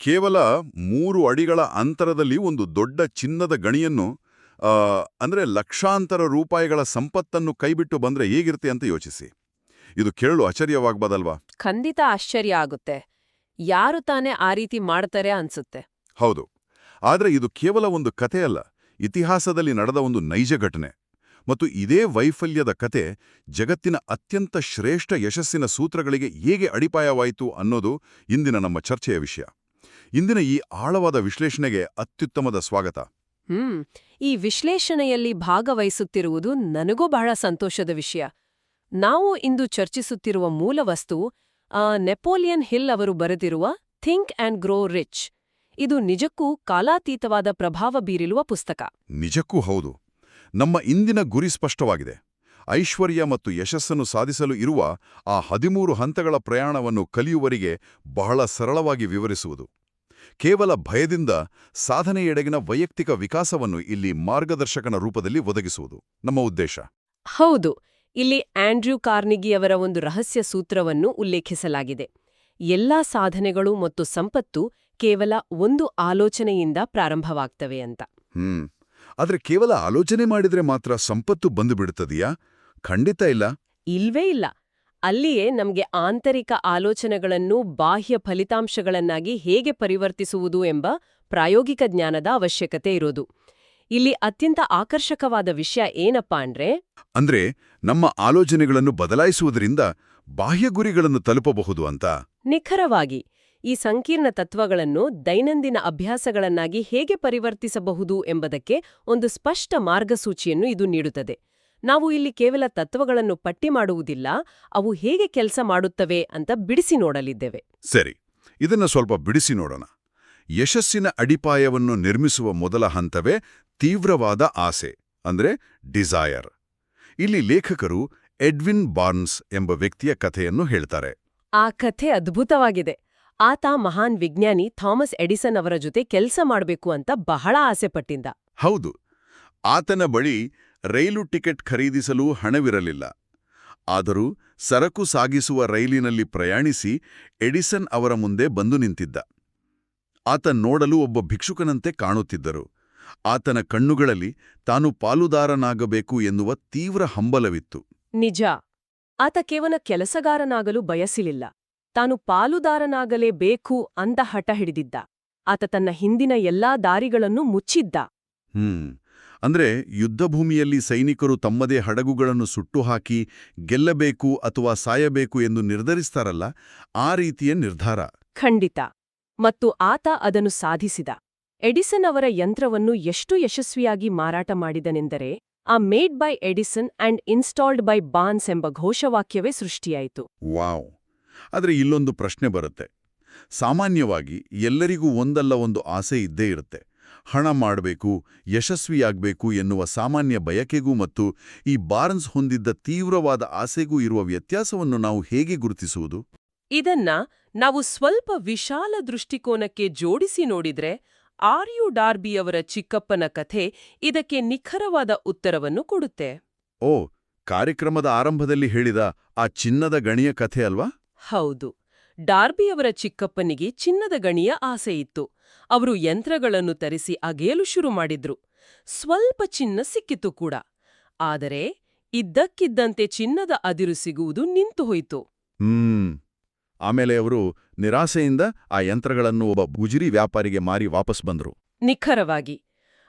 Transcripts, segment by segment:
ಕೇವಲ 3 ಅಡಿಗಳ ಅಂತರದಲ್ಲಿ ಒಂದು ದೊಡ್ಡ ಚಿನ್ನದ ಗಣಿಯನ್ನು ಆ, ಅಂದ್ರೆ ಲಕ್ಷಾಂತರ ರೂಪಾಯಿಗಳ ಸಂಪತ್ತನ್ನು ಕೈಬಿಟ್ಟು ಬಂದ್ರೆ ಹೇಗಿರುತ್ತೆ ಅಂತ ಯೋಚಿಸಿ. ಇದು ಕೇಳಲು ಆಶ್ಚರ್ಯವಾಗ್ಬದಲ್ವಾ? ಖಂಡಿತ ಆಶ್ಚರ್ಯ ಆಗುತ್ತೆ. ಯಾರು ತಾನೇ ಆ ರೀತಿ ಮಾಡ್ತಾರೆ ಅನ್ಸುತ್ತೆ. ಹೌದು. ಆದ್ರೆ ಇದು ಕೇವಲ ಒಂದು ಕಥೆಯಲ್ಲ, ಇತಿಹಾಸದಲ್ಲಿ ನಡೆದ ಒಂದು ನೈಜ ಘಟನೆ. ಮತ್ತು ಇದೇ ವೈಫಲ್ಯದ ಕತೆ ಜಗತ್ತಿನ ಅತ್ಯಂತ ಶ್ರೇಷ್ಠ ಯಶಸ್ಸಿನ ಸೂತ್ರಗಳಿಗೆ ಹೇಗೆ ಅಡಿಪಾಯವಾಯಿತು ಅನ್ನೋದು ಇಂದಿನ ನಮ್ಮ ಚರ್ಚೆಯ ವಿಷಯ. ಇಂದಿನ ಈ ಆಳವಾದ ವಿಶ್ಲೇಷಣೆಗೆ ಅತ್ಯುತ್ತಮದ ಸ್ವಾಗತ. ಈ ವಿಶ್ಲೇಷಣೆಯಲ್ಲಿ ಭಾಗವಹಿಸುತ್ತಿರುವುದು ನನಗೂ ಬಹಳ ಸಂತೋಷದ ವಿಷಯ. ನಾವು ಇಂದು ಚರ್ಚಿಸುತ್ತಿರುವ ಮೂಲವಸ್ತು ನೆಪೋಲಿಯನ್ ಹಿಲ್ ಅವರು ಬರೆದಿರುವ ಥಿಂಕ್ ಆಂಡ್ ಗ್ರೋ ರಿಚ್. ಇದು ನಿಜಕ್ಕೂ ಕಾಲಾತೀತವಾದ ಪ್ರಭಾವ ಬೀರಿರುವ ಪುಸ್ತಕ. ನಿಜಕ್ಕೂ ಹೌದು. ನಮ್ಮ ಇಂದಿನ ಗುರಿ ಸ್ಪಷ್ಟವಾಗಿದೆ. ಐಶ್ವರ್ಯ ಮತ್ತು ಯಶಸ್ಸನ್ನು ಸಾಧಿಸಲು ಇರುವ ಆ 13 ಹಂತಗಳ ಪ್ರಯಾಣವನ್ನು ಕಲಿಯುವರಿಗೆ ಬಹಳ ಸರಳವಾಗಿ ವಿವರಿಸುವುದು. ಕೇವಲ ಭಯದಿಂದ ಸಾಧನೆಯೆಡೆಗಿನ ವೈಯಕ್ತಿಕ ವಿಕಾಸವನ್ನು ಇಲ್ಲಿ ಮಾರ್ಗದರ್ಶಕನ ರೂಪದಲ್ಲಿ ಒದಗಿಸುವುದು ನಮ್ಮ ಉದ್ದೇಶ. ಹೌದು. ಇಲ್ಲಿ ಆಂಡ್ರ್ಯೂ ಕಾರ್ನಿಗಿಯವರ ಒಂದು ರಹಸ್ಯ ಸೂತ್ರವನ್ನು ಉಲ್ಲೇಖಿಸಲಾಗಿದೆ. ಎಲ್ಲಾ ಸಾಧನೆಗಳು ಮತ್ತು ಸಂಪತ್ತು ಕೇವಲ ಒಂದು ಆಲೋಚನೆಯಿಂದ ಪ್ರಾರಂಭವಾಗ್ತವೆ ಅಂತ. ಆದ್ರೆ ಕೇವಲ ಆಲೋಚನೆ ಮಾಡಿದ್ರೆ ಮಾತ್ರ ಸಂಪತ್ತು ಬಂದು ಬಿಡುತ್ತದೆಯಾ? ಖಂಡಿತ ಇಲ್ಲ. ಇಲ್ವೇ ಇಲ್ಲ. ಅಲ್ಲಿಯೇ ನಮಗೆ ಆಂತರಿಕ ಆಲೋಚನೆಗಳನ್ನು ಬಾಹ್ಯ ಫಲಿತಾಂಶಗಳನ್ನಾಗಿ ಹೇಗೆ ಪರಿವರ್ತಿಸುವುದು ಎಂಬ ಪ್ರಾಯೋಗಿಕ ಜ್ಞಾನದ ಅವಶ್ಯಕತೆ ಇರೋದು. ಇಲ್ಲಿ ಅತ್ಯಂತ ಆಕರ್ಷಕವಾದ ವಿಷಯ ಏನಪ್ಪಾ ಅಂದ್ರೆ ನಮ್ಮ ಆಲೋಚನೆಗಳನ್ನು ಬದಲಾಯಿಸುವುದರಿಂದ ಬಾಹ್ಯ ಗುರಿಗಳನ್ನು ತಲುಪಬಹುದು ಅಂತ. ನಿಖರವಾಗಿ. ಈ ಸಂಕೀರ್ಣ ತತ್ವಗಳನ್ನು ದೈನಂದಿನ ಅಭ್ಯಾಸಗಳನ್ನಾಗಿ ಹೇಗೆ ಪರಿವರ್ತಿಸಬಹುದು ಎಂಬುದಕ್ಕೆ ಒಂದು ಸ್ಪಷ್ಟ ಮಾರ್ಗಸೂಚಿಯನ್ನು ಇದು ನೀಡುತ್ತದೆ. ನಾವು ಇಲ್ಲಿ ಕೇವಲ ತತ್ವಗಳನ್ನು ಪಟ್ಟಿ ಮಾಡುವುದಿಲ್ಲ, ಅವು ಹೇಗೆ ಕೆಲಸ ಮಾಡುತ್ತವೆ ಅಂತ ಬಿಡಿಸಿ ನೋಡಲಿದ್ದೇವೆ. ಸರಿ, ಇದನ್ನ ಸ್ವಲ್ಪ ಬಿಡಿಸಿ ನೋಡೋಣ. ಯಶಸ್ಸಿನ ಅಡಿಪಾಯವನ್ನು ನಿರ್ಮಿಸುವ ಮೊದಲ ಹಂತವೇ ತೀವ್ರವಾದ ಆಸೆ, ಅಂದ್ರೆ ಡಿಸೈರ್. ಇಲ್ಲಿ ಲೇಖಕರು ಎಡ್ವಿನ್ ಬಾರ್ನ್ಸ್ ಎಂಬ ವ್ಯಕ್ತಿಯ ಕಥೆಯನ್ನು ಹೇಳ್ತಾರೆ. ಆ ಕಥೆ ಅದ್ಭುತವಾಗಿದೆ. ಆತ ಮಹಾನ್ ವಿಜ್ಞಾನಿ ಥಾಮಸ್ ಎಡಿಸನ್ ಅವರ ಜೊತೆ ಕೆಲಸ ಮಾಡಬೇಕು ಅಂತ ಬಹಳ ಆಸೆಪಟ್ಟಿದ್ದ. ಹೌದು. ಆತನ ಬಳಿ ರೈಲು ಟಿಕೆಟ್ ಖರೀದಿಸಲು ಹಣವಿರಲಿಲ್ಲ. ಆದರೂ ಸರಕು ಸಾಗಿಸುವ ರೈಲಿನಲ್ಲಿ ಪ್ರಯಾಣಿಸಿ ಎಡಿಸನ್ ಅವರ ಮುಂದೆ ಬಂದು ನಿಂತಿದ್ದ. ಆತ ನೋಡಲು ಒಬ್ಬ ಭಿಕ್ಷುಕನಂತೆ ಕಾಣುತ್ತಿದ್ದರು. ಆತನ ಕಣ್ಣುಗಳಲ್ಲಿ ತಾನು ಪಾಲುದಾರನಾಗಬೇಕು ಎನ್ನುವ ತೀವ್ರ ಹಂಬಲವಿತ್ತು. ನಿಜ. ಆತ ಕೇವಲ ಕೆಲಸಗಾರನಾಗಲು ಬಯಸಿಲಿಲ್ಲ, ತಾನು ಪಾಲುದಾರನಾಗಲೇಬೇಕು ಅಂತ ಹಠ ಹಿಡಿದಿದ್ದ. ಆತ ತನ್ನ ಹಿಂದಿನ ಎಲ್ಲಾ ದಾರಿಗಳನ್ನು ಮುಚ್ಚಿದ್ದ. ಅಂದ್ರೆ ಯುದ್ಧಭೂಮಿಯಲ್ಲಿ ಸೈನಿಕರು ತಮ್ಮದೇ ಹಡಗುಗಳನ್ನು ಸುಟ್ಟುಹಾಕಿ ಗೆಲ್ಲಬೇಕು ಅಥವಾ ಸಾಯಬೇಕು ಎಂದು ನಿರ್ಧರಿಸ್ತಾರಲ್ಲ, ಆ ರೀತಿಯ ನಿರ್ಧಾರ. ಖಂಡಿತ. ಮತ್ತು ಆತ ಅದನ್ನು ಸಾಧಿಸಿದ. ಎಡಿಸನ್ ಅವರ ಯಂತ್ರವನ್ನು ಎಷ್ಟು ಯಶಸ್ವಿಯಾಗಿ ಮಾರಾಟ ಮಾಡಿದನೆಂದರೆ ಆ made by Edison and installed by borns ಎಂಬ ಘೋಷವಾಕ್ಯವೇ ಸೃಷ್ಟಿಯಾಯಿತು. ವಾವ್. ಆದ್ರೆ ಇಲ್ಲೊಂದು ಪ್ರಶ್ನೆ ಬರುತ್ತೆ. ಸಾಮಾನ್ಯವಾಗಿ ಎಲ್ಲರಿಗೂ ಒಂದಲ್ಲ ಒಂದು ಆಸೆ ಇದ್ದೇ ಇರುತ್ತೆ. ಹಣ ಮಾಡಬೇಕು, ಯಶಸ್ವಿಯಾಗಬೇಕು ಎನ್ನುವ ಸಾಮಾನ್ಯ ಬಯಕೆಗೂ ಮತ್ತು ಈ ಬಾರ್ನ್ಸ್ ಹೊಂದಿದ್ದ ತೀವ್ರವಾದ ಆಸೆಗೂ ಇರುವ ವ್ಯತ್ಯಾಸವನ್ನು ನಾವು ಹೇಗೆ ಗುರುತಿಸುವುದು? ಇದನ್ನ ನಾವು ಸ್ವಲ್ಪ ವಿಶಾಲ ದೃಷ್ಟಿಕೋನಕ್ಕೆ ಜೋಡಿಸಿ ನೋಡಿದ್ರೆ ಆರ್ಯು ಡಾರ್ಬಿಯವರ ಚಿಕ್ಕಪ್ಪನ ಕಥೆ ಇದಕ್ಕೆ ನಿಖರವಾದ ಉತ್ತರವನ್ನು ಕೊಡುತ್ತೆ. ಓ, ಕಾರ್ಯಕ್ರಮದ ಆರಂಭದಲ್ಲಿ ಹೇಳಿದ ಆ ಚಿನ್ನದ ಗಣಿಯ ಕಥೆ ಅಲ್ವಾ? ಹೌದು. ಡಾರ್ಬಿಯವರ ಚಿಕ್ಕಪ್ಪನಿಗೆ ಚಿನ್ನದ ಗಣಿಯ ಆಸೆ ಇತ್ತು. ಅವರು ಯಂತ್ರಗಳನ್ನು ತರಿಸಿ ಅಗೆಯಲು ಶುರು ಮಾಡಿದ್ರು. ಸ್ವಲ್ಪ ಚಿನ್ನ ಸಿಕ್ಕಿತು ಕೂಡ. ಆದರೆ ಇದ್ದಕ್ಕಿದ್ದಂತೆ ಚಿನ್ನದ ಅದಿರು ಸಿಗುವುದು ನಿಂತು ಹೋಯಿತು. ಆಮೇಲೆ ಅವರು ನಿರಾಸೆಯಿಂದ ಆ ಯಂತ್ರಗಳನ್ನು ಒಬ್ಬ ಗುಜರಿ ವ್ಯಾಪಾರಿಗೆ ಮಾರಿ ವಾಪಸ್ ಬಂದ್ರು. ನಿಖರವಾಗಿ.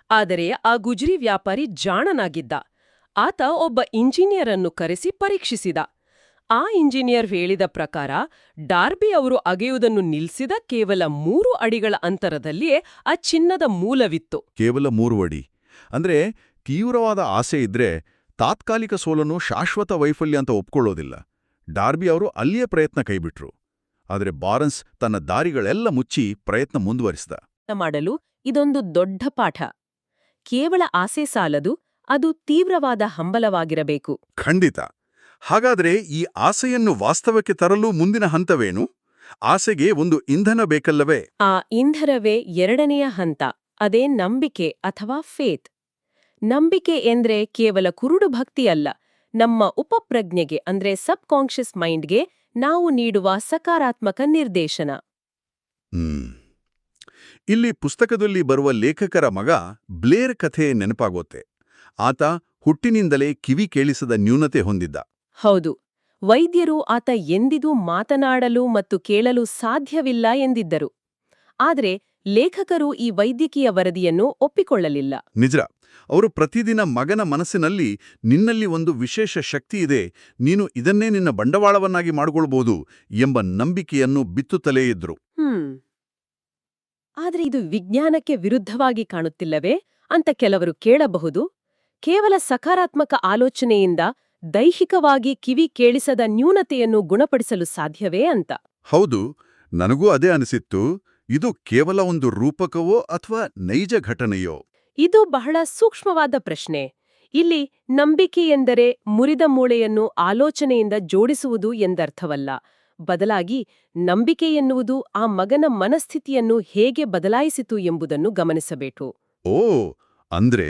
ಆದರೆ ಆ ಗುಜರಿ ವ್ಯಾಪಾರಿ ಜಾಣನಾಗಿದ್ದ. ಆತ ಒಬ್ಬ ಇಂಜಿನಿಯರ್ ಅನ್ನು ಕರೆಸಿ ಪರೀಕ್ಷಿಸಿದ. ಆ ಇಂಜಿನಿಯರ್ ಹೇಳಿದ ಪ್ರಕಾರ ಡಾರ್ಬಿ ಅವರು ಅಗೆಯುವುದನ್ನು ನಿಲ್ಲಿಸಿದ ಕೇವಲ 3 ಅಡಿಗಳ ಅಂತರದಲ್ಲಿಯೇ ಆ ಚಿನ್ನದ ಮೂಲವಿತ್ತು. ಕೇವಲ 3 ಅಡಿ. ಅಂದ್ರೆ ತೀವ್ರವಾದ ಆಸೆ ಇದ್ರೆ ತಾತ್ಕಾಲಿಕ ಸೋಲನ್ನು ಶಾಶ್ವತ ವೈಫಲ್ಯ ಅಂತ ಒಪ್ಕೊಳ್ಳೋದಿಲ್ಲ. ಡಾರ್ಬಿ ಅವರು ಅಲ್ಲಿಯೇ ಪ್ರಯತ್ನ ಕೈಬಿಟ್ರು. ಆದರೆ ಬಾರ್ನ್ಸ್ ತನ್ನ ದಾರಿಗಳೆಲ್ಲ ಮುಚ್ಚಿ ಪ್ರಯತ್ನ ಮುಂದುವರಿಸಿದ. ಮಾಡಲು ಇದೊಂದು ದೊಡ್ಡ ಪಾಠ. ಕೇವಲ ಆಸೆ ಸಾಲದು, ಅದು ತೀವ್ರವಾದ ಹಂಬಲವಾಗಿರಬೇಕು. ಖಂಡಿತ. ಹಾಗಾದ್ರೆ ಈ ಆಸೆಯನ್ನು ವಾಸ್ತವಕ್ಕೆ ತರಲು ಮುಂದಿನ ಹಂತವೇನು? ಆಸೆಗೆ ಒಂದು ಇಂಧನ ಬೇಕಲ್ಲವೇ? ಆ ಇಂಧನವೇ ಎರಡನೆಯ ಹಂತ. ಅದೇ ನಂಬಿಕೆ ಅಥವಾ ಫೇತ್. ನಂಬಿಕೆ ಎಂದ್ರೆ ಕೇವಲ ಕುರುಡು ಭಕ್ತಿಯಲ್ಲ, ನಮ್ಮ ಉಪಪ್ರಜ್ಞೆಗೆ ಅಂದ್ರೆ ಸಬ್ ಕಾನ್ಷಿಯಸ್ ಮೈಂಡ್ಗೆ ನಾವು ನೀಡುವ ಸಕಾರಾತ್ಮಕ ನಿರ್ದೇಶನ. ಇಲ್ಲಿ ಪುಸ್ತಕದಲ್ಲಿ ಬರುವ ಲೇಖಕರ ಮಗ ಬ್ಲೇರ್ ಕಥೆ ನೆನಪಾಗೋತ್ತೆ. ಆತ ಹುಟ್ಟಿನಿಂದಲೇ ಕಿವಿ ಕೇಳಿಸದ ನ್ಯೂನತೆ ಹೊಂದಿದ್ದ. ಹೌದು, ವೈದ್ಯರು ಆತ ಎಂದಿಗೂ ಮಾತನಾಡಲು ಮತ್ತು ಕೇಳಲು ಸಾಧ್ಯವಿಲ್ಲ ಎಂದಿದ್ದರು. ಆದರೆ ಲೇಖಕರು ಈ ವೈದ್ಯಕೀಯ ವರದಿಯನ್ನು ಒಪ್ಪಿಕೊಳ್ಳಲಿಲ್ಲ. ನಿಜ. ಅವರು ಪ್ರತಿದಿನ ಮಗನ ಮನಸ್ಸಿನಲ್ಲಿ ನಿನ್ನಲ್ಲಿ ಒಂದು ವಿಶೇಷ ಶಕ್ತಿ ಇದೆ, ನೀನು ಇದನ್ನೇ ನಿನ್ನ ಬಂಡವಾಳವನ್ನಾಗಿ ಮಾಡಿಕೊಳ್ಬೋದು ಎಂಬ ನಂಬಿಕೆಯನ್ನು ಬಿತ್ತುತ್ತಲೇ ಇದ್ರು. ಆದರೆ ಇದು ವಿಜ್ಞಾನಕ್ಕೆ ವಿರುದ್ಧವಾಗಿ ಕಾಣುತ್ತಿಲ್ಲವೇ ಅಂತ ಕೆಲವರು ಕೇಳಬಹುದು. ಕೇವಲ ಸಕಾರಾತ್ಮಕ ಆಲೋಚನೆಯಿಂದ ದೈಹಿಕವಾಗಿ ಕಿವಿ ಕೇಳಿಸದ ನ್ಯೂನತೆಯನ್ನು ಗುಣಪಡಿಸಲು ಸಾಧ್ಯವೇ ಅಂತ. ಹೌದು, ನನಗೂ ಅದೇ ಅನಿಸಿತ್ತು. ಇದು ಕೇವಲ ಒಂದು ರೂಪಕವೋ ಅಥವಾ ನೈಜ ಘಟನೆಯೋ? ಇದು ಬಹಳ ಸೂಕ್ಷ್ಮವಾದ ಪ್ರಶ್ನೆ. ಇಲ್ಲಿ ನಂಬಿಕೆ ಎಂದರೆ ಮುರಿದ ಮೂಳೆಯನ್ನು ಆಲೋಚನೆಯಿಂದ ಜೋಡಿಸುವುದು ಎಂದರ್ಥವಲ್ಲ. ಬದಲಾಗಿ ನಂಬಿಕೆ ಎನ್ನುವುದು ಆ ಮಗನ ಮನಸ್ಥಿತಿಯನ್ನು ಹೇಗೆ ಬದಲಾಯಿಸಿತು ಎಂಬುದನ್ನು ಗಮನಿಸಬೇಕು. ಓ, ಅಂದ್ರೆ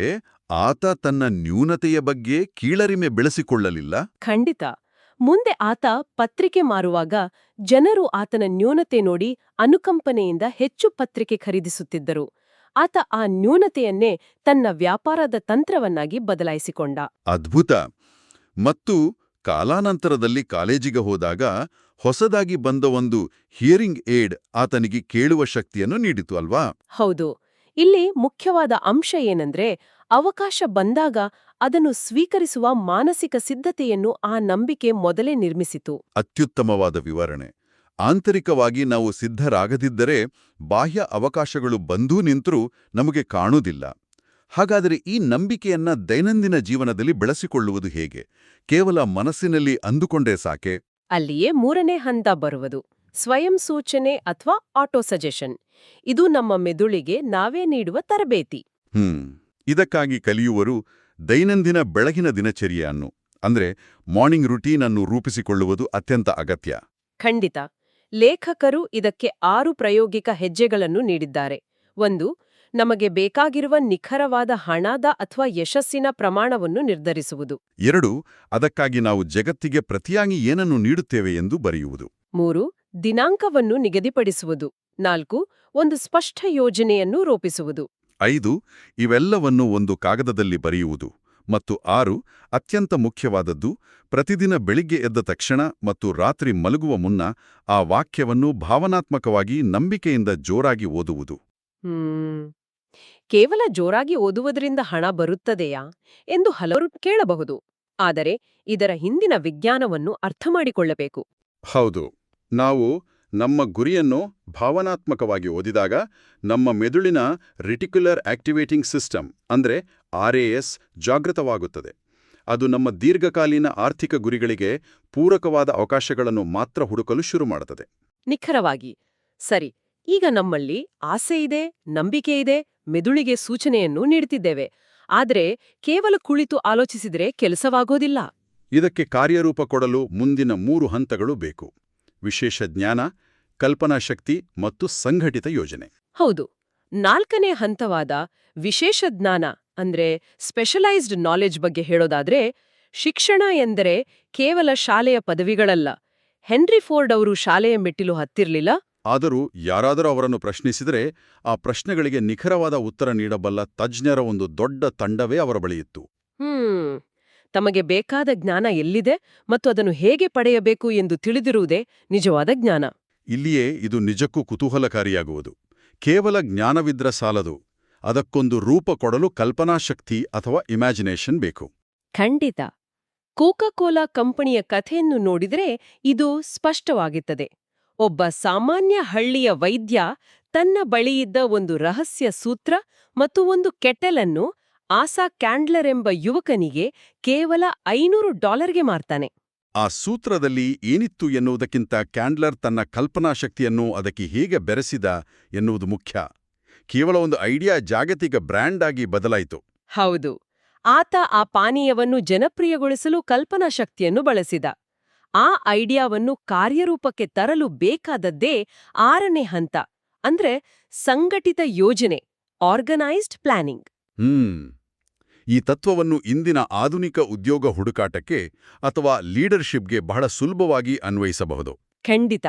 ಆತ ತನ್ನ ನ್ಯೂನತೆಯ ಬಗ್ಗೆ ಕೀಳರಿಮೆ ಬೆಳೆಸಿಕೊಳ್ಳಲಿಲ್ಲ. ಖಂಡಿತ. ಮುಂದೆ ಆತ ಪತ್ರಿಕೆ ಮಾರುವಾಗ ಜನರು ಆತನ ನ್ಯೂನತೆ ನೋಡಿ ಅನುಕಂಪನೆಯಿಂದ ಹೆಚ್ಚು ಪತ್ರಿಕೆ ಖರೀದಿಸುತ್ತಿದ್ದರು. ಆತ ಆ ನ್ಯೂನತೆಯನ್ನೇ ತನ್ನ ವ್ಯಾಪಾರದ ತಂತ್ರವನ್ನಾಗಿ ಬದಲಾಯಿಸಿಕೊಂಡ. ಅದ್ಭುತ. ಮತ್ತು ಕಾಲಾನಂತರದಲ್ಲಿ ಕಾಲೇಜಿಗೆ ಹೋದಾಗ ಹೊಸದಾಗಿ ಬಂದ ಒಂದು ಹಿಯರಿಂಗ್ ಏಡ್ ಆತನಿಗೆ ಕೇಳುವ ಶಕ್ತಿಯನ್ನು ನೀಡಿತು ಅಲ್ವಾ? ಹೌದು. ಇಲ್ಲಿ ಮುಖ್ಯವಾದ ಅಂಶ ಏನಂದ್ರೆ, ಅವಕಾಶ ಬಂದಾಗ ಅದನ್ನು ಸ್ವೀಕರಿಸುವ ಮಾನಸಿಕ ಸಿದ್ಧತೆಯನ್ನು ಆ ನಂಬಿಕೆ ಮೊದಲೇ ನಿರ್ಮಿಸಿತು. ಅತ್ಯುತ್ತಮವಾದ ವಿವರಣೆ. ಆಂತರಿಕವಾಗಿ ನಾವು ಸಿದ್ಧರಾಗದಿದ್ದರೆ ಬಾಹ್ಯ ಅವಕಾಶಗಳು ಬಂದೂ ನಿಂತರೂ ನಮಗೆ ಕಾಣುವುದಿಲ್ಲ. ಹಾಗಾದರೆ ಈ ನಂಬಿಕೆಯನ್ನ ದೈನಂದಿನ ಜೀವನದಲ್ಲಿ ಬೆಳೆಸಿಕೊಳ್ಳುವುದು ಹೇಗೆ? ಕೇವಲ ಮನಸ್ಸಿನಲ್ಲಿ ಅಂದುಕೊಂಡೇ ಸಾಕೆ? ಅಲ್ಲಿಯೇ ಮೂರನೇ ಹಂತ ಬರುವುದು, ಸ್ವಯಂ ಸೂಚನೆ ಅಥವಾ ಆಟೋ ಸಜೆಷನ್. ಇದು ನಮ್ಮ ಮೆದುಳಿಗೆ ನಾವೇ ನೀಡುವ ತರಬೇತಿ. ಇದಕ್ಕಾಗಿ ಕಲಿಯುವರು ದೈನಂದಿನ ಬೆಳಗಿನ ದಿನಚರ್ಯೆಯನ್ನು, ಅಂದ್ರೆ ಮಾರ್ನಿಂಗ್ ರುಟೀನ್ ಅನ್ನು ರೂಪಿಸಿಕೊಳ್ಳುವುದು ಅತ್ಯಂತ ಅಗತ್ಯ. ಖಂಡಿತ. ಲೇಖಕರು ಇದಕ್ಕೆ 6 ಪ್ರಾಯೋಗಿಕ ಹೆಜ್ಜೆಗಳನ್ನು ನೀಡಿದ್ದಾರೆ. 1. ನಮಗೆ ಬೇಕಾಗಿರುವ ನಿಖರವಾದ ಹಣದ ಅಥವಾ ಯಶಸ್ಸಿನ ಪ್ರಮಾಣವನ್ನು ನಿರ್ಧರಿಸುವುದು. 2. ಅದಕ್ಕಾಗಿ ನಾವು ಜಗತ್ತಿಗೆ ಪ್ರತಿಯಾಗಿ ಏನನ್ನು ನೀಡುತ್ತೇವೆ ಎಂದು ಬರೆಯುವುದು. 3. ದಿನಾಂಕವನ್ನು ನಿಗದಿಪಡಿಸುವುದು. 4. ಒಂದು ಸ್ಪಷ್ಟ ಯೋಜನೆಯನ್ನು ರೂಪಿಸುವುದು. 5. ಇವೆಲ್ಲವನ್ನು ಒಂದು ಕಾಗದದಲ್ಲಿ ಬರೆಯುವುದು. ಮತ್ತು 6. ಅತ್ಯಂತ ಮುಖ್ಯವಾದದ್ದು, ಪ್ರತಿದಿನ ಬೆಳಿಗ್ಗೆ ಎದ್ದ ತಕ್ಷಣ ಮತ್ತು ರಾತ್ರಿ ಮಲಗುವ ಮುನ್ನ ಆ ವಾಕ್ಯವನ್ನು ಭಾವನಾತ್ಮಕವಾಗಿ ನಂಬಿಕೆಯಿಂದ ಜೋರಾಗಿ ಓದುವುದು. ಕೇವಲ ಜೋರಾಗಿ ಓದುವುದರಿಂದ ಹಣ ಬರುತ್ತದೆಯಾ ಎಂದು ಹಲವರು ಕೇಳಬಹುದು. ಆದರೆ ಇದರ ಹಿಂದಿನ ವಿಜ್ಞಾನವನ್ನು ಅರ್ಥಮಾಡಿಕೊಳ್ಳಬೇಕು. ಹೌದು. ನಾವು ನಮ್ಮ ಗುರಿಯನ್ನು ಭಾವನಾತ್ಮಕವಾಗಿ ಓದಿದಾಗ ನಮ್ಮ ಮೆದುಳಿನ ರೆಟಿಕ್ಯುಲರ್ ಆಕ್ಟಿವೇಟಿಂಗ್ ಸಿಸ್ಟಮ್ ಅಂದ್ರೆ RAS ಜಾಗೃತವಾಗುತ್ತದೆ. ಅದು ನಮ್ಮ ದೀರ್ಘಕಾಲೀನ ಆರ್ಥಿಕ ಗುರಿಗಳಿಗೆ ಪೂರಕವಾದ ಅವಕಾಶಗಳನ್ನು ಮಾತ್ರ ಹುಡುಕಲು ಶುರು ಮಾಡುತ್ತದೆ. ನಿಖರವಾಗಿ. ಸರಿ, ಈಗ ನಮ್ಮಲ್ಲಿ ಆಸೆ ಇದೆ, ನಂಬಿಕೆ ಇದೆ, ಮೆದುಳಿಗೆ ಸೂಚನೆಯನ್ನು ನೀಡುತ್ತಿದ್ದೇವೆ. ಆದರೆ ಕೇವಲ ಕುಳಿತು ಆಲೋಚಿಸಿದರೆ ಕೆಲಸವಾಗೋದಿಲ್ಲ. ಇದಕ್ಕೆ ಕಾರ್ಯರೂಪ ಕೊಡಲು ಮುಂದಿನ 3 ಹಂತಗಳು ಬೇಕು: ವಿಶೇಷ ಜ್ಞಾನ, ಕಲ್ಪನಾ ಶಕ್ತಿ ಮತ್ತು ಸಂಘಟಿತ ಯೋಜನೆ. ಹೌದು. 4ನೇ ಹಂತವಾದ ವಿಶೇಷ ಜ್ಞಾನ ಅಂದ್ರೆ ಸ್ಪೆಷಲೈಸ್ಡ್ ನಾಲೆಡ್ಜ್ ಬಗ್ಗೆ ಹೇಳೋದಾದ್ರೆ, ಶಿಕ್ಷಣ ಎಂದರೆ ಕೇವಲ ಶಾಲೆಯ ಪದವಿಗಳಲ್ಲ. ಹೆನ್ರಿ ಫೋರ್ಡ್ ಅವರು ಶಾಲೆಯ ಮೆಟ್ಟಿಲು ಹತ್ತಿರಲಿಲ್ಲ. ಆದರೂ ಯಾರಾದರೂ ಅವರನ್ನು ಪ್ರಶ್ನಿಸಿದರೆ ಆ ಪ್ರಶ್ನೆಗಳಿಗೆ ನಿಖರವಾದ ಉತ್ತರ ನೀಡಬಲ್ಲ ತಜ್ಞರ ಒಂದು ದೊಡ್ಡ ತಂಡವೇ ಅವರ ಬಳಿಯಿತ್ತು. ತಮಗೆ ಬೇಕಾದ ಜ್ಞಾನ ಎಲ್ಲಿದೆ ಮತ್ತು ಅದನ್ನು ಹೇಗೆ ಪಡೆಯಬೇಕು ಎಂದು ತಿಳಿದಿರುವುದೇ ನಿಜವಾದ ಜ್ಞಾನ. ಇಲ್ಲಿಯೇ ಇದು ನಿಜಕ್ಕೂ ಕುತೂಹಲಕಾರಿಯಾಗುವುದು. ಕೇವಲ ಜ್ಞಾನವಿದ್ರ ಸಾಲದು, ಅದಕ್ಕೊಂದು ರೂಪ ಕೊಡಲು ಕಲ್ಪನಾಶಕ್ತಿ ಅಥವಾ ಇಮ್ಯಾಜಿನೇಷನ್ ಬೇಕು. ಖಂಡಿತ. ಕೋಕಾ-ಕೋಲಾ ಕಂಪನಿಯ ಕಥೆಯನ್ನು ನೋಡಿದರೆ ಇದು ಸ್ಪಷ್ಟವಾಗುತ್ತದೆ. ಒಬ್ಬ ಸಾಮಾನ್ಯ ಹಳ್ಳಿಯ ವೈದ್ಯ ತನ್ನ ಬಳಿಯಿದ್ದ ಒಂದು ರಹಸ್ಯ ಸೂತ್ರ ಮತ್ತು ಒಂದು ಕೆಟಲನ್ನು ಆಸಾ ಕ್ಯಾಂಡ್ಲರ್ ಎಂಬ ಯುವಕನಿಗೆ ಕೇವಲ $500ಗೆ ಮಾರ್ತಾನೆ. ಆ ಸೂತ್ರದಲ್ಲಿ ಏನಿತ್ತು ಎನ್ನುವುದಕ್ಕಿಂತ ಕ್ಯಾಂಡ್ಲರ್ ತನ್ನ ಕಲ್ಪನಾಶಕ್ತಿಯನ್ನು ಅದಕ್ಕೆ ಹೇಗೆ ಬೆರೆಸಿದ ಎನ್ನುವುದು ಮುಖ್ಯ. ಕೇವಲ ಒಂದು ಐಡಿಯಾ ಜಾಗತಿಕ ಬ್ರ್ಯಾಂಡ್ ಆಗಿ ಬದಲಾಯಿತು. ಹೌದು. ಆತ ಆ ಪಾನೀಯವನ್ನು ಜನಪ್ರಿಯಗೊಳಿಸಲು ಕಲ್ಪನಾಶಕ್ತಿಯನ್ನು ಬಳಸಿದ. ಆ ಐಡಿಯಾವನ್ನು ಕಾರ್ಯರೂಪಕ್ಕೆ ತರಲು ಬೇಕಾದದ್ದೇ 6ನೇ ಹಂತ, ಅಂದ್ರೆ ಸಂಘಟಿತ ಯೋಜನೆ, ಆರ್ಗನೈಸ್ಡ್ ಪ್ಲಾನಿಂಗ್. ಈ ತತ್ವವನ್ನು ಇಂದಿನ ಆಧುನಿಕ ಉದ್ಯೋಗ ಹುಡುಕಾಟಕ್ಕೆ ಅಥವಾ ಲೀಡರ್ಶಿಪ್ಗೆ ಬಹಳ ಸುಲಭವಾಗಿ ಅನ್ವಯಿಸಬಹುದು. ಖಂಡಿತ.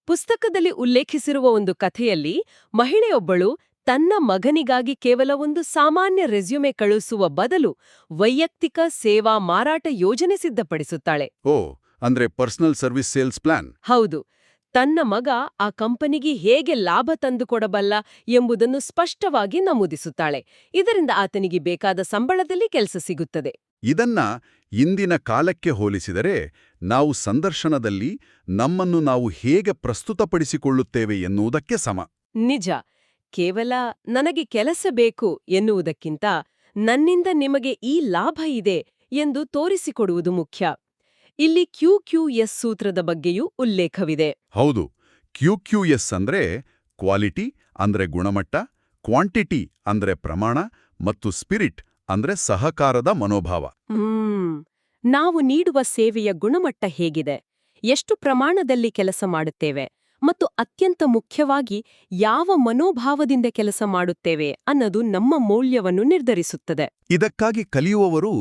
ಪುಸ್ತಕದಲ್ಲಿ ಉಲ್ಲೇಖಿಸಿರುವ ಒಂದು ಕಥೆಯಲ್ಲಿ ಮಹಿಳೆಯೊಬ್ಬಳು ತನ್ನ ಮಗನಿಗಾಗಿ ಕೇವಲ ಒಂದು ಸಾಮಾನ್ಯ ರೆಸ್ಯೂಮೆ ಕಳುಹಿಸುವ ಬದಲು ವೈಯಕ್ತಿಕ ಸೇವಾ ಮಾರಾಟ ಯೋಜನೆ ಸಿದ್ಧಪಡಿಸುತ್ತಾಳೆ. ಓ, ಅಂದ್ರೆ ಪರ್ಸನಲ್ ಸರ್ವಿಸ್ ಸೇಲ್ಸ್ ಪ್ಲಾನ್. ಹೌದು, ತನ್ನ ಮಗ ಆ ಕಂಪನಿಗೆ ಹೇಗೆ ಲಾಭ ತಂದುಕೊಡಬಲ್ಲ ಎಂಬುದನ್ನು ಸ್ಪಷ್ಟವಾಗಿ ನಮೂದಿಸುತ್ತಾಳೆ. ಇದರಿಂದ ಆತನಿಗೆ ಬೇಕಾದ ಸಂಬಳದಲ್ಲಿ ಕೆಲಸ ಸಿಗುತ್ತದೆ. ಇದನ್ನ ಇಂದಿನ ಕಾಲಕ್ಕೆ ಹೋಲಿಸಿದರೆ ನಾವು ಸಂದರ್ಶನದಲ್ಲಿ ನಮ್ಮನ್ನು ನಾವು ಹೇಗೆ ಪ್ರಸ್ತುತಪಡಿಸಿಕೊಳ್ಳುತ್ತೇವೆ ಎನ್ನುವುದಕ್ಕೆ ಸಮ. ನಿಜ, ಕೇವಲ ನನಗೆ ಕೆಲಸ ಬೇಕು ಎನ್ನುವುದಕ್ಕಿಂತ ನನ್ನಿಂದ ನಿಮಗೆ ಈ ಲಾಭ ಇದೆ ಎಂದು ತೋರಿಸಿಕೊಡುವುದು ಮುಖ್ಯ. ಇಲ್ಲಿ QQS ಸೂತ್ರದ ಬಗ್ಗೆಯೂ ಉಲ್ಲೇಖವಿದೆ. ಹೌದು, QQS ಅಂದ್ರೆ ಕ್ವಾಲಿಟಿ ಅಂದ್ರೆ ಗುಣಮಟ್ಟ, ಕ್ವಾಂಟಿಟಿ ಅಂದ್ರೆ ಪ್ರಮಾಣ ಮತ್ತು ಸ್ಪಿರಿಟ್ ಅಂದ್ರೆ ಸಹಕಾರದ ಮನೋಭಾವ. ನಾವು ನೀಡುವ ಸೇವೆಯ ಗುಣಮಟ್ಟ ಹೇಗಿದೆ, ಎಷ್ಟು ಪ್ರಮಾಣದಲ್ಲಿ ಕೆಲಸ ಮಾಡುತ್ತೇವೆ ಮತ್ತು ಅತ್ಯಂತ ಮುಖ್ಯವಾಗಿ ಯಾವ ಮನೋಭಾವದಿಂದ ಕೆಲಸ ಮಾಡುತ್ತೇವೆ ಅನ್ನೋದು ನಮ್ಮ ಮೌಲ್ಯವನ್ನು ನಿರ್ಧರಿಸುತ್ತದೆ. ಇದಕ್ಕಾಗಿ ಕಲಿಯುವವರು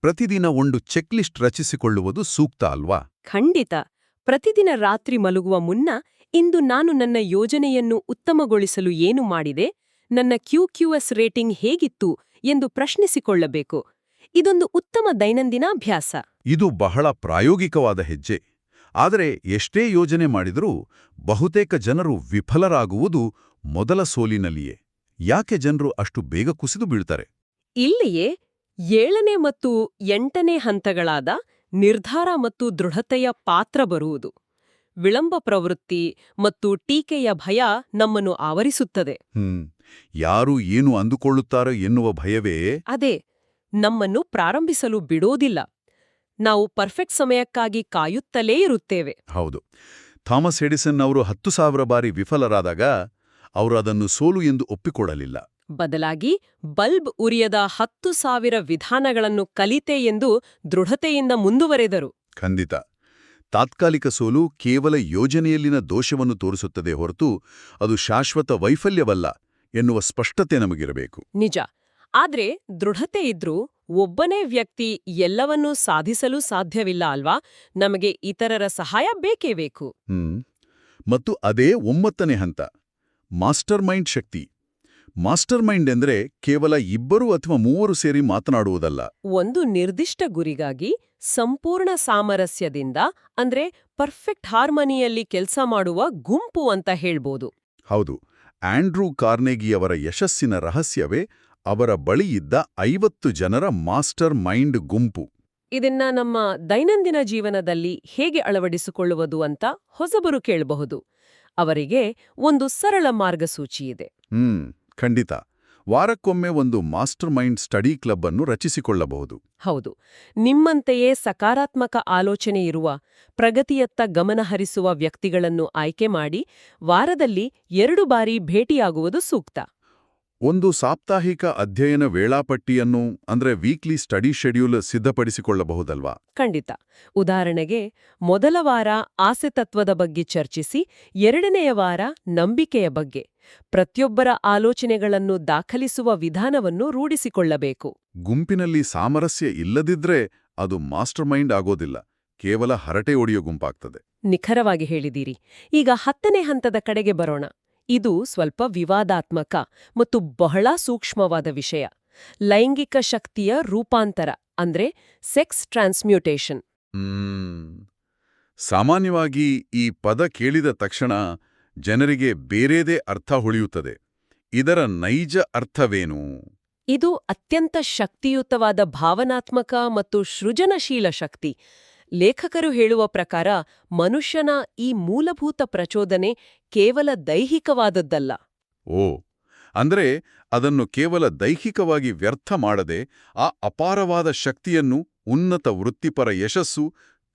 ಪ್ರತಿದಿನ ಒಂದು ಚೆಕ್ಲಿಸ್ಟ್ ರಚಿಸಿಕೊಳ್ಳುವುದು ಸೂಕ್ತ ಅಲ್ವಾ? ಖಂಡಿತ. ಪ್ರತಿದಿನ ರಾತ್ರಿ ಮಲಗುವ ಮುನ್ನ ಇಂದು ನಾನು ನನ್ನ ಯೋಜನೆಯನ್ನು ಉತ್ತಮಗೊಳಿಸಲು ಏನು ಮಾಡಿದೆ, ನನ್ನ QQS ರೇಟಿಂಗ್ ಹೇಗಿತ್ತು ಎಂದು ಪ್ರಶ್ನಿಸಿಕೊಳ್ಳಬೇಕು. ಇದೊಂದು ಉತ್ತಮ ದೈನಂದಿನ ಅಭ್ಯಾಸ. ಇದು ಬಹಳ ಪ್ರಾಯೋಗಿಕವಾದ ಹೆಜ್ಜೆ. ಆದರೆ ಎಷ್ಟೇ ಯೋಜನೆ ಮಾಡಿದರೂ ಬಹುತೇಕ ಜನರು ವಿಫಲರಾಗುವುದು ಮೊದಲ ಸೋಲಿನಲ್ಲಿಯೇ. ಯಾಕೆ ಜನರು ಅಷ್ಟು ಬೇಗ ಕುಸಿದು ಬೀಳ್ತಾರೆ? ಇಲ್ಲಿಯೇ 7ನೇ ಮತ್ತು 8ನೇ ಹಂತಗಳಾದ ನಿರ್ಧಾರ ಮತ್ತು ದೃಢತೆಯ ಪಾತ್ರ ಬರುವುದು. ವಿಳಂಬ ಪ್ರವೃತ್ತಿ ಮತ್ತು ಟೀಕೆಯ ಭಯ ನಮ್ಮನ್ನು ಆವರಿಸುತ್ತದೆ. ಯಾರು ಏನು ಅಂದುಕೊಳ್ಳುತ್ತಾರೋ ಎನ್ನುವ ಭಯವೇ ಅದೇ ನಮ್ಮನ್ನು ಪ್ರಾರಂಭಿಸಲು ಬಿಡೋದಿಲ್ಲ. ನಾವು ಪರ್ಫೆಕ್ಟ್ ಸಮಯಕ್ಕಾಗಿ ಕಾಯುತ್ತಲೇ ಇರುತ್ತೇವೆ. ಹೌದು. ಥಾಮಸ್ ಎಡಿಸನ್ ಅವರು 10,000 ಬಾರಿ ವಿಫಲರಾದಾಗ ಅವರು ಅದನ್ನು ಸೋಲು ಎಂದು ಒಪ್ಪಿಕೊಳ್ಳಲಿಲ್ಲ. ಬದಲಾಗಿ ಬಲ್ಬ್ ಉರಿಯದ 10,000 ವಿಧಾನಗಳನ್ನು ಕಲಿತೆ ಎಂದು ದೃಢತೆಯಿಂದ ಮುಂದುವರೆದರು. ಖಂಡಿತ. ತಾತ್ಕಾಲಿಕ ಸೋಲು ಕೇವಲ ಯೋಜನೆಯಲ್ಲಿನ ದೋಷವನ್ನು ತೋರಿಸುತ್ತದೆ ಹೊರತು ಅದು ಶಾಶ್ವತ ವೈಫಲ್ಯವಲ್ಲ ಎನ್ನುವ ಸ್ಪಷ್ಟತೆ ನಮಗಿರಬೇಕು. ನಿಜ. ಆದ್ರೆ ದೃಢತೆ ಇದ್ರೂ ಒಬ್ಬನೇ ವ್ಯಕ್ತಿ ಎಲ್ಲವನ್ನೂ ಸಾಧಿಸಲು ಸಾಧ್ಯವಿಲ್ಲ ಅಲ್ವಾ? ನಮಗೆ ಇತರರ ಸಹಾಯ ಬೇಕೇ ಬೇಕು. ಮತ್ತು ಅದೇ 9ನೇ ಹಂತ, ಮಾಸ್ಟರ್ ಮೈಂಡ್ ಶಕ್ತಿ. ಮಾಸ್ಟರ್ ಮೈಂಡ್ ಎಂದರೆ ಕೇವಲ 2 ಅಥವಾ 3 ಸೇರಿ ಮಾತನಾಡುವುದಲ್ಲ. ಒಂದು ನಿರ್ದಿಷ್ಟ ಗುರಿಗಾಗಿ ಸಂಪೂರ್ಣ ಸಾಮರಸ್ಯದಿಂದ ಅಂದ್ರೆ ಪರ್ಫೆಕ್ಟ್ ಹಾರ್ಮನಿಯಲ್ಲಿ ಕೆಲಸ ಮಾಡುವ ಗುಂಪು ಅಂತ ಹೇಳ್ಬೋದು. ಹೌದು. ಆಂಡ್ರೂ ಕಾರ್ನೆಗಿಯವರ ಯಶಸ್ಸಿನ ರಹಸ್ಯವೇ ಅವರ ಬಳಿಯಿದ್ದ 50 ಜನರ ಮಾಸ್ಟರ್ ಮೈಂಡ್ ಗುಂಪು. ಇದನ್ನ ನಮ್ಮ ದೈನಂದಿನ ಜೀವನದಲ್ಲಿ ಹೇಗೆ ಅಳವಡಿಸಿಕೊಳ್ಳುವುದು ಅಂತ ಹೊಸಬರು ಕೇಳಬಹುದು. ಅವರಿಗೆ ಒಂದು ಸರಳ ಮಾರ್ಗಸೂಚಿಯಿದೆ. ಖಂಡಿತ. ವಾರಕ್ಕೊಮ್ಮೆ ಒಂದು ಮಾಸ್ಟರ್ ಮೈಂಡ್ ಸ್ಟಡಿ ಕ್ಲಬ್ ಅನ್ನು ರಚಿಸಿಕೊಳ್ಳಬಹುದು. ಹೌದು. ನಿಮ್ಮಂತೆಯೇ ಸಕಾರಾತ್ಮಕ ಆಲೋಚನೆ ಇರುವ, ಪ್ರಗತಿಯತ್ತ ಗಮನಹರಿಸುವ ವ್ಯಕ್ತಿಗಳನ್ನು ಆಯ್ಕೆ ಮಾಡಿ ವಾರದಲ್ಲಿ 2 ಬಾರಿ ಭೇಟಿಯಾಗುವುದು ಸೂಕ್ತ. ಒಂದು ಸಾಪ್ತಾಹಿಕ ಅಧ್ಯಯನ ವೇಳಾಪಟ್ಟಿಯನ್ನು ಅಂದ್ರೆ ವೀಕ್ಲಿ ಸ್ಟಡಿ ಶೆಡ್ಯೂಲ್ ಸಿದ್ಧಪಡಿಸಿಕೊಳ್ಳಬಹುದಲ್ವಾ? ಖಂಡಿತ. ಉದಾಹರಣೆಗೆ, ಮೊದಲ ವಾರ ಆಸೆ ತತ್ವದ ಬಗ್ಗೆ ಚರ್ಚಿಸಿ, 2ನೆಯ ವಾರ ನಂಬಿಕೆಯ ಬಗ್ಗೆ. ಪ್ರತಿಯೊಬ್ಬರ ಆಲೋಚನೆಗಳನ್ನು ದಾಖಲಿಸುವ ವಿಧಾನವನ್ನು ರೂಢಿಸಿಕೊಳ್ಳಬೇಕು. ಗುಂಪಿನಲ್ಲಿ ಸಾಮರಸ್ಯ ಇಲ್ಲದಿದ್ರೆ ಅದು ಮಾಸ್ಟರ್ ಮೈಂಡ್ ಆಗೋದಿಲ್ಲ, ಕೇವಲ ಹರಟೆ ಒಡೆಯೋ ಗುಂಪಾಗ್ತದೆ. ನಿಖರವಾಗಿ ಹೇಳಿದ್ದೀರಿ. ಈಗ 10ನೇ ಹಂತದ ಕಡೆಗೆ ಬರೋಣ. ಇದು ಸ್ವಲ್ಪ ವಿವಾದಾತ್ಮಕ ಮತ್ತು ಬಹಳ ಸೂಕ್ಷ್ಮವಾದ ವಿಷಯ. ಲೈಂಗಿಕ ಶಕ್ತಿಯ ರೂಪಾಂತರ ಅಂದ್ರೆ ಸೆಕ್ಸ್ ಟ್ರಾನ್ಸ್ಮ್ಯೂಟೇಷನ್. ಸಾಮಾನ್ಯವಾಗಿ ಈ ಪದ ಕೇಳಿದ ತಕ್ಷಣ ಜನರಿಗೆ ಬೇರೆದೇ ಅರ್ಥ ಹೊಳೆಯುತ್ತದೆ. ಇದರ ನೈಜ ಅರ್ಥವೇನು? ಇದು ಅತ್ಯಂತ ಶಕ್ತಿಯುತವಾದ ಭಾವನಾತ್ಮಕ ಮತ್ತು ಸೃಜನಶೀಲ ಶಕ್ತಿ. ಲೇಖಕರು ಹೇಳುವ ಪ್ರಕಾರ ಮನುಷ್ಯನ ಈ ಮೂಲಭೂತ ಪ್ರಚೋದನೆ ಕೇವಲ ದೈಹಿಕವಾದದ್ದಲ್ಲ. ಓ, ಅಂದ್ರೆ ಅದನ್ನು ಕೇವಲ ದೈಹಿಕವಾಗಿ ವ್ಯರ್ಥ ಮಾಡದೆ ಆ ಅಪಾರವಾದ ಶಕ್ತಿಯನ್ನು ಉನ್ನತ ವೃತ್ತಿಪರ ಯಶಸ್ಸು,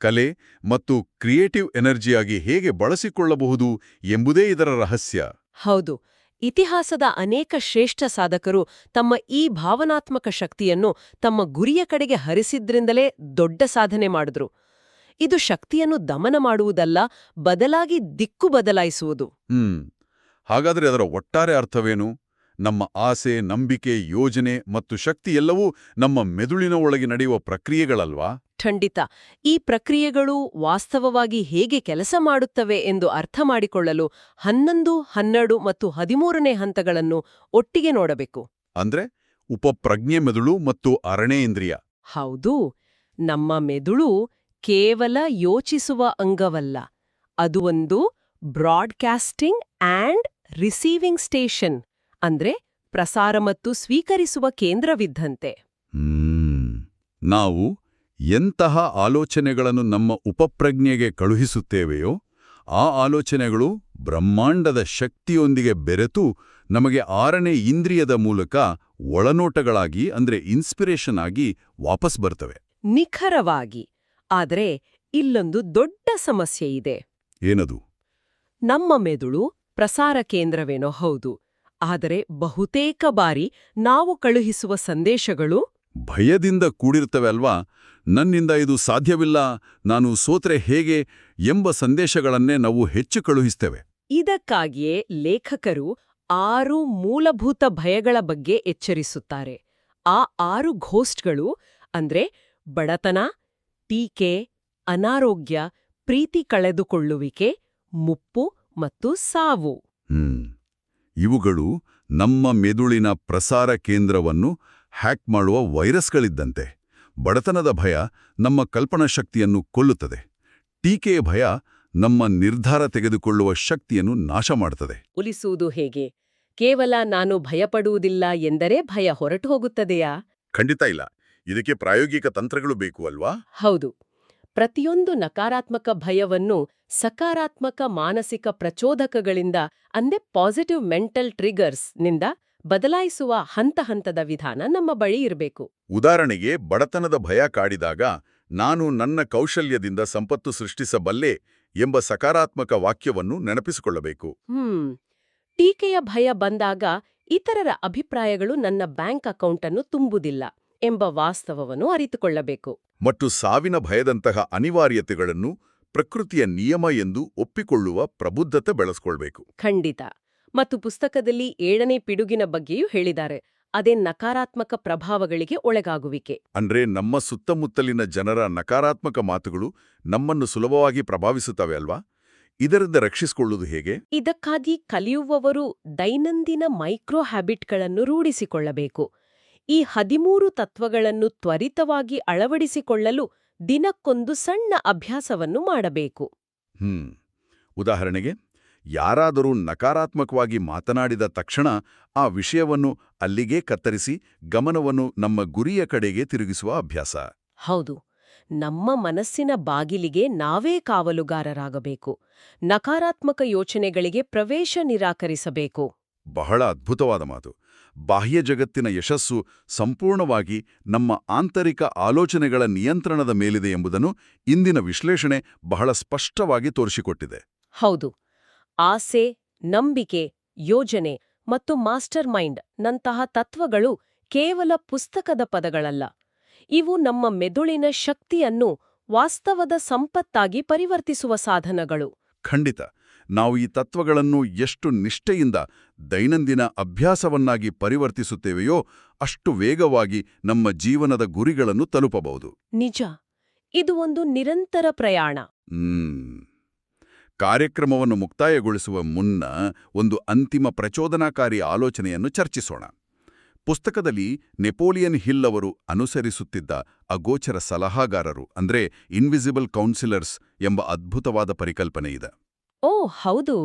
ಕಲೆ ಮತ್ತು ಕ್ರಿಯೇಟಿವ್ ಎನರ್ಜಿಯಾಗಿ ಹೇಗೆ ಬಳಸಿಕೊಳ್ಳಬಹುದು ಎಂಬುದೇ ಇದರ ರಹಸ್ಯ. ಹೌದು. ಇತಿಹಾಸದ ಅನೇಕ ಶ್ರೇಷ್ಠ ಸಾಧಕರು ತಮ್ಮ ಈ ಭಾವನಾತ್ಮಕ ಶಕ್ತಿಯನ್ನು ತಮ್ಮ ಗುರಿಯ ಕಡೆಗೆ ಹರಿಸಿದ್ರಿಂದಲೇ ದೊಡ್ಡ ಸಾಧನೆ ಮಾಡಿದ್ರು. ಇದು ಶಕ್ತಿಯನ್ನು ದಮನ ಮಾಡುವುದಲ್ಲ, ಬದಲಾಗಿ ದಿಕ್ಕು ಬದಲಾಯಿಸುವುದು. ಹಾಗಾದ್ರೆ ಅದರ ಒಟ್ಟಾರೆ ಅರ್ಥವೇನು? ನಮ್ಮ ಆಸೆ, ನಂಬಿಕೆ, ಯೋಜನೆ ಮತ್ತು ಶಕ್ತಿ ಎಲ್ಲವೂ ನಮ್ಮ ಮೆದುಳಿನ ಒಳಗೆ ನಡೆಯುವ ಪ್ರಕ್ರಿಯೆಗಳಲ್ವಾ? ಖಂಡಿತ. ಈ ಪ್ರಕ್ರಿಯೆಗಳು ವಾಸ್ತವವಾಗಿ ಹೇಗೆ ಕೆಲಸ ಮಾಡುತ್ತವೆ ಎಂದು ಅರ್ಥ ಮಾಡಿಕೊಳ್ಳಲು 11, 12 ಮತ್ತು 13ನೇ ಹಂತಗಳನ್ನು ಒಟ್ಟಿಗೆ ನೋಡಬೇಕು. ಅಂದ್ರೆ ಉಪಪ್ರಜ್ಞೆ ಮೆದುಳು ಮತ್ತು ಅರಣೇಂದ್ರಿಯ. ಹೌದು, ನಮ್ಮ ಮೆದುಳು ಕೇವಲ ಯೋಚಿಸುವ ಅಂಗವಲ್ಲ. ಅದು ಒಂದು ಬ್ರಾಡ್ಕಾಸ್ಟಿಂಗ್ ಆ್ಯಂಡ್ ರಿಸೀವಿಂಗ್ ಸ್ಟೇಷನ್, ಅಂದ್ರೆ ಪ್ರಸಾರ ಮತ್ತು ಸ್ವೀಕರಿಸುವ ಕೇಂದ್ರವಿದ್ದಂತೆ. ನಾವು ಎಂತಹ ಆಲೋಚನೆಗಳನ್ನು ನಮ್ಮ ಉಪಪ್ರಜ್ಞೆಗೆ ಕಳುಹಿಸುತ್ತೇವೆಯೋ ಆ ಆಲೋಚನೆಗಳು ಬ್ರಹ್ಮಾಂಡದ ಶಕ್ತಿಯೊಂದಿಗೆ ಬೆರೆತು ನಮಗೆ 6ನೇ ಇಂದ್ರಿಯದ ಮೂಲಕ ಒಳನೋಟಗಳಾಗಿ ಅಂದ್ರೆ ಇನ್ಸ್ಪಿರೇಷನ್ ಆಗಿ ವಾಪಸ್ ಬರ್ತವೆ. ನಿಖರವಾಗಿ. ಆದರೆ ಇಲ್ಲೊಂದು ದೊಡ್ಡ ಸಮಸ್ಯೆ ಇದೆ. ಏನದು? ನಮ್ಮ ಮೆದುಳು ಪ್ರಸಾರ ಕೇಂದ್ರವೇನೋ ಹೌದು, ಆದರೆ ಬಹುತೇಕ ಬಾರಿ ನಾವು ಕಳುಹಿಸುವ ಸಂದೇಶಗಳು ಭಯದಿಂದ ಕೂಡಿರ್ತವೆ ಅಲ್ವಾ? ನನ್ನಿಂದ ಇದು ಸಾಧ್ಯವಿಲ್ಲ, ನಾನು ಸೋತ್ರೆ ಹೇಗೆ ಎಂಬ ಸಂದೇಶಗಳನ್ನೇ ನಾವು ಹೆಚ್ಚು ಕಳುಹಿಸ್ತೇವೆ. ಇದಕ್ಕಾಗಿಯೇ ಲೇಖಕರು 6 ಮೂಲಭೂತ ಭಯಗಳ ಬಗ್ಗೆ ಎಚ್ಚರಿಸುತ್ತಾರೆ. ಆ 6 ಘೋಸ್ಟ್ಗಳು ಅಂದ್ರೆ ಬಡತನ, ಟೀಕೆ, ಅನಾರೋಗ್ಯ, ಪ್ರೀತಿ ಕಳೆದುಕೊಳ್ಳುವಿಕೆ, ಮುಪ್ಪು ಮತ್ತು ಸಾವು. ಇವುಗಳು ನಮ್ಮ ಮೆದುಳಿನ ಪ್ರಸಾರ ಕೇಂದ್ರವನ್ನು ಹ್ಯಾಕ್ ಮಾಡುವ ವೈರಸ್ಗಳಿದ್ದಂತೆ. ಬಡತನದ ಭಯ ನಮ್ಮ ಕಲ್ಪನಾ ಶಕ್ತಿಯನ್ನು ಕೊಲ್ಲುತ್ತದೆ. ಟೀಕೆಯ ಭಯ ನಮ್ಮ ನಿರ್ಧಾರ ತೆಗೆದುಕೊಳ್ಳುವ ಶಕ್ತಿಯನ್ನು ನಾಶ ಮಾಡುತ್ತದೆ. ಉಲಿಸುವುದು ಹೇಗೆ? ಕೇವಲ ನಾನು ಭಯಪಡುವುದಿಲ್ಲ ಎಂದರೆ ಭಯ ಹೊರಟು ಹೋಗುತ್ತದೆಯಾ? ಖಂಡಿತ ಇಲ್ಲ. ಇದಕ್ಕೆ ಪ್ರಾಯೋಗಿಕ ತಂತ್ರಗಳು ಬೇಕು ಅಲ್ವಾ? ಹೌದು. ಪ್ರತಿಯೊಂದು ನಕಾರಾತ್ಮಕ ಭಯವನ್ನು ಸಕಾರಾತ್ಮಕ ಮಾನಸಿಕ ಪ್ರಚೋದಕಗಳಿಂದ ಅಂದ್ರೆ ಪಾಸಿಟಿವ್ ಮೆಂಟಲ್ ಟ್ರಿಗರ್ಸ್ ನಿಂದ ಬದಲಾಯಿಸುವ ಹಂತದ ವಿಧಾನ ನಮ್ಮ ಬಳಿ ಇರಬೇಕು. ಉದಾಹರಣೆಗೆ, ಬಡತನದ ಭಯ ಕಾಡಿದಾಗ ನಾನು ನನ್ನ ಕೌಶಲ್ಯದಿಂದ ಸಂಪತ್ತು ಸೃಷ್ಟಿಸಬಲ್ಲೆ ಎಂಬ ಸಕಾರಾತ್ಮಕ ವಾಕ್ಯವನ್ನು ನೆನಪಿಸಿಕೊಳ್ಳಬೇಕು. ಟೀಕೆಯ ಭಯ ಬಂದಾಗ ಇತರರ ಅಭಿಪ್ರಾಯಗಳು ನನ್ನ ಬ್ಯಾಂಕ್ ಅಕೌಂಟ್ ಅನ್ನು ತುಂಬುವುದಿಲ್ಲ ಎಂಬ ವಾಸ್ತವವನ್ನು ಅರಿತುಕೊಳ್ಳಬೇಕು. ಮತ್ತು ಸಾವಿನ ಭಯದಂತಹ ಅನಿವಾರ್ಯತೆಗಳನ್ನು ಪ್ರಕೃತಿಯ ನಿಯಮ ಎಂದು ಒಪ್ಪಿಕೊಳ್ಳುವ ಪ್ರಬುದ್ಧತೆ ಬೆಳೆಸ್ಕೊಳ್ಬೇಕು. ಖಂಡಿತ. ಮತ್ತು ಪುಸ್ತಕದಲ್ಲಿ 7ನೇ ಪಿಡುಗಿನ ಬಗ್ಗೆಯೂ ಹೇಳಿದ್ದಾರೆ. ಅದೇ ನಕಾರಾತ್ಮಕ ಪ್ರಭಾವಗಳಿಗೆ ಒಳಗಾಗುವಿಕೆ. ಅಂದ್ರೆ ನಮ್ಮ ಸುತ್ತಮುತ್ತಲಿನ ಜನರ ನಕಾರಾತ್ಮಕ ಮಾತುಗಳು ನಮ್ಮನ್ನು ಸುಲಭವಾಗಿ ಪ್ರಭಾವಿಸುತ್ತವೆ ಅಲ್ವಾ? ಇದರಿಂದ ರಕ್ಷಿಸಿಕೊಳ್ಳುವುದು ಹೇಗೆ? ಇದಕ್ಕಾಗಿ ಕಲಿಯುವವರು ದೈನಂದಿನ ಮೈಕ್ರೋ ಹ್ಯಾಬಿಟ್ಗಳನ್ನು ರೂಢಿಸಿಕೊಳ್ಳಬೇಕು. ಈ 13 ತತ್ವಗಳನ್ನು ತ್ವರಿತವಾಗಿ ಅಳವಡಿಸಿಕೊಳ್ಳಲು ದಿನಕ್ಕೊಂದು ಸಣ್ಣ ಅಭ್ಯಾಸವನ್ನು ಮಾಡಬೇಕು. ಉದಾಹರಣೆಗೆ, ಯಾರಾದರೂ ನಕಾರಾತ್ಮಕವಾಗಿ ಮಾತನಾಡಿದ ತಕ್ಷಣ ಆ ವಿಷಯವನ್ನು ಅಲ್ಲಿಗೇ ಕತ್ತರಿಸಿ ಗಮನವನ್ನು ನಮ್ಮ ಗುರಿಯ ಕಡೆಗೆ ತಿರುಗಿಸುವ ಅಭ್ಯಾಸ. ಹೌದು. ನಮ್ಮ ಮನಸ್ಸಿನ ಬಾಗಿಲಿಗೆ ನಾವೇ ಕಾವಲುಗಾರರಾಗಬೇಕು. ನಕಾರಾತ್ಮಕ ಯೋಚನೆಗಳಿಗೆ ಪ್ರವೇಶ ನಿರಾಕರಿಸಬೇಕು. ಬಹಳ ಅದ್ಭುತವಾದ ಮಾತು. ಬಾಹ್ಯ ಜಗತ್ತಿನ ಯಶಸ್ಸು ಸಂಪೂರ್ಣವಾಗಿ ನಮ್ಮ ಆಂತರಿಕ ಆಲೋಚನೆಗಳ ನಿಯಂತ್ರಣದ ಮೇಲಿದೆ ಎಂಬುದನ್ನು ಇಂದಿನ ವಿಶ್ಲೇಷಣೆ ಬಹಳ ಸ್ಪಷ್ಟವಾಗಿ ತೋರಿಸಿಕೊಟ್ಟಿದೆ. ಹೌದು. ಆಸೆ, ನಂಬಿಕೆ, ಯೋಜನೆ ಮತ್ತು ಮಾಸ್ಟರ್ ಮೈಂಡ್ ನಂತಹ ತತ್ವಗಳು ಕೇವಲ ಪುಸ್ತಕದ ಪದಗಳಲ್ಲ. ಇವು ನಮ್ಮ ಮೆದುಳಿನ ಶಕ್ತಿಯನ್ನು ವಾಸ್ತವದ ಸಂಪತ್ತಾಗಿ ಪರಿವರ್ತಿಸುವ ಸಾಧನಗಳು. ಖಂಡಿತ. ನಾವು ಈ ತತ್ವಗಳನ್ನು ಎಷ್ಟು ನಿಷ್ಠೆಯಿಂದ ದೈನಂದಿನ ಅಭ್ಯಾಸವನ್ನಾಗಿ ಪರಿವರ್ತಿಸುತ್ತೇವೆಯೋ ಅಷ್ಟು ವೇಗವಾಗಿ ನಮ್ಮ ಜೀವನದ ಗುರಿಗಳನ್ನು ತಲುಪಬಹುದು. ನಿಜ. ಇದು ಒಂದು ನಿರಂತರ ಪ್ರಯಾಣ. ಕಾರ್ಯಕ್ರಮವನ್ನು ಮುಕ್ತಾಯಗೊಳಿಸುವ ಮುನ್ನ ಒಂದು ಅಂತಿಮ ಪ್ರಚೋದನಾಕಾರಿ ಆಲೋಚನೆಯನ್ನು ಚರ್ಚಿಸೋಣ. ಪುಸ್ತಕದಲ್ಲಿ ನೆಪೋಲಿಯನ್ ಹಿಲ್ ಅವರು ಅನುಸರಿಸುತ್ತಿದ್ದ ಅಗೋಚರ ಸಲಹಾಗಾರರು ಅಂದ್ರೆ ಇನ್ವಿಸಿಬಲ್ ಕೌನ್ಸಿಲರ್ಸ್ ಎಂಬ ಅದ್ಭುತವಾದ ಪರಿಕಲ್ಪನೆ ಇದೆ. ಓ ಹೌದು.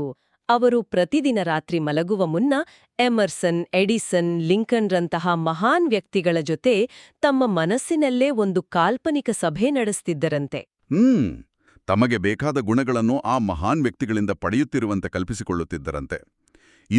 ಅವರು ಪ್ರತಿದಿನ ರಾತ್ರಿ ಮಲಗುವ ಮುನ್ನ ಎಮರ್ಸನ್, ಎಡಿಸನ್, ಲಿಂಕನ್ರಂತಹ ಮಹಾನ್ ವ್ಯಕ್ತಿಗಳ ಜೊತೆ ತಮ್ಮ ಮನಸ್ಸಿನಲ್ಲೇ ಒಂದು ಕಾಲ್ಪನಿಕ ಸಭೆ ನಡೆಸ್ತಿದ್ದರಂತೆ. ತಮಗೆ ಬೇಕಾದ ಗುಣಗಳನ್ನು ಆ ಮಹಾನ್ ವ್ಯಕ್ತಿಗಳಿಂದ ಪಡೆಯುತ್ತಿರುವಂತೆ ಕಲ್ಪಿಸಿಕೊಳ್ಳುತ್ತಿದ್ದರಂತೆ.